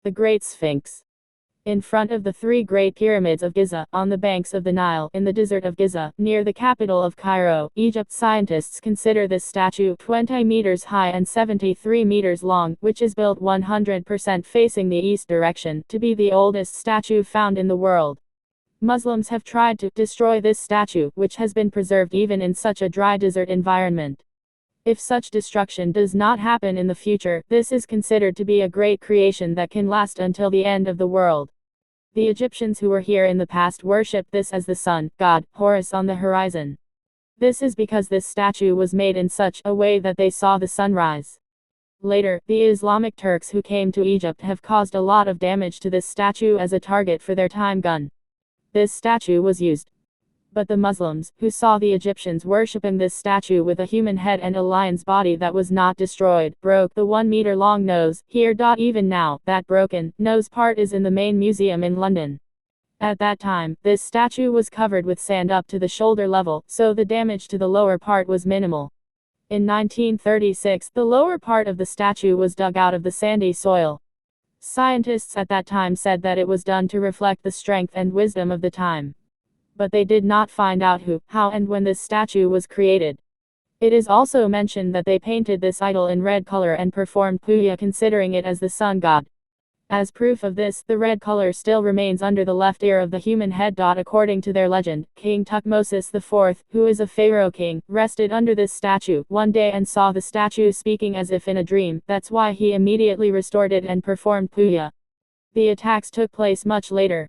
the Great Sphinx. In front of the three Great Pyramids of Giza, on the banks of the Nile, in the desert of Giza, near the capital of Cairo, Egypt, scientists consider this statue 20 meters high and 73 meters long, which is built 100% facing the east direction, to be the oldest statue found in the world. Muslims have tried to destroy this statue, which has been preserved even in such a dry desert environment. If such destruction does not happen in the future, this is considered to be a great creation that can last until the end of the world. The Egyptians who were here in the past worshipped this as the sun god, Horus, on the horizon. This is because this statue was made in such a way that they saw the sunrise. Later, the Islamic Turks who came to Egypt have caused a lot of damage to this statue as a target for their time gun. This statue was used. But the Muslims, who saw the Egyptians worshipping this statue with a human head and a lion's body that was not destroyed, broke the 1-meter-long nose. Here. Even now, that broken nose part is in the main museum in London. At that time, this statue was covered with sand up to the shoulder level, so the damage to the lower part was minimal. In 1936, the lower part of the statue was dug out of the sandy soil. Scientists at that time said that it was done to reflect the strength and wisdom of the time. But they did not find out who, how, and when this statue was created. It is also mentioned that they painted this idol in red color and performed puja considering it as the sun god. As proof of this, the red color still remains under the left ear of the human head. According to their legend, King Thutmose IV, who is a pharaoh king, rested under this statue one day and saw the statue speaking as if in a dream. That's why he immediately restored it and performed puja. The attacks took place much later.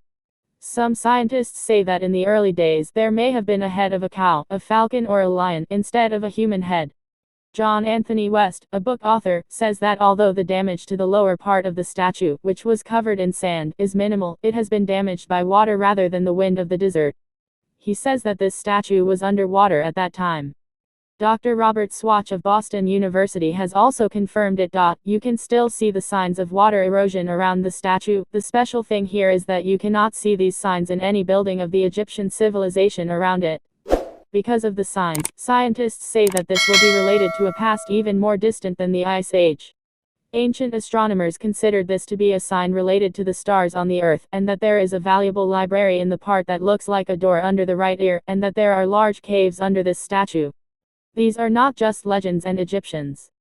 Some scientists say that in the early days there may have been a head of a cow, a falcon, or a lion, instead of a human head. John Anthony West, a book author, says that although the damage to the lower part of the statue, which was covered in sand, is minimal, it has been damaged by water rather than the wind of the desert. He says that this statue was underwater at that time. Dr. Robert Swatch of Boston University has also confirmed it. You can still see the signs of water erosion around the statue. The special thing here is that you cannot see these signs in any building of the Egyptian civilization around it. Because of the signs, scientists say that this will be related to a past even more distant than the Ice Age. Ancient astronomers considered this to be a sign related to the stars on the Earth, and that there is a valuable library in the part that looks like a door under the right ear, and that there are large caves under this statue. These are not just legends and Egyptians.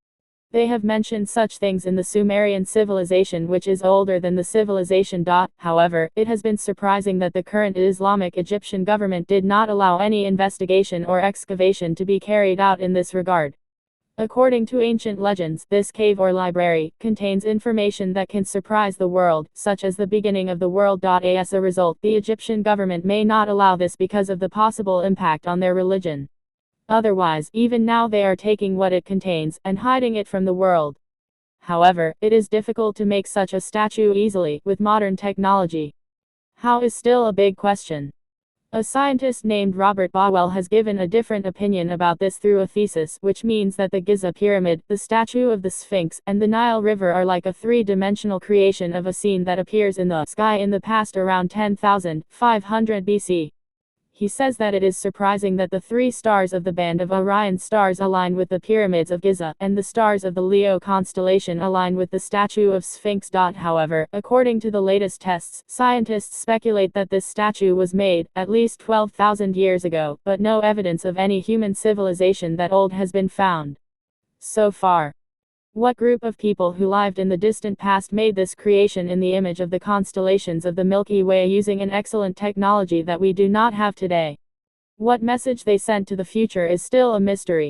They have mentioned such things in the Sumerian civilization, which is older than the civilization. However, it has been surprising that the current Islamic Egyptian government did not allow any investigation or excavation to be carried out in this regard. According to ancient legends, this cave or library contains information that can surprise the world, such as the beginning of the world. As a result, the Egyptian government may not allow this because of the possible impact on their religion. Otherwise, even now they are taking what it contains, and hiding it from the world. However, it is difficult to make such a statue easily, with modern technology. How is still a big question. A scientist named Robert Bowell has given a different opinion about this through a thesis, which means that the Giza Pyramid, the statue of the Sphinx, and the Nile River are like a three-dimensional creation of a scene that appears in the sky in the past around 10,500 BC. He says that it is surprising that the three stars of the band of Orion stars align with the pyramids of Giza, and the stars of the Leo constellation align with the statue of Sphinx. However, according to the latest tests, scientists speculate that this statue was made at least 12,000 years ago, but no evidence of any human civilization that old has been found so far. What group of people who lived in the distant past made this creation in the image of the constellations of the Milky Way using an excellent technology that we do not have today? What message they sent to the future is still a mystery.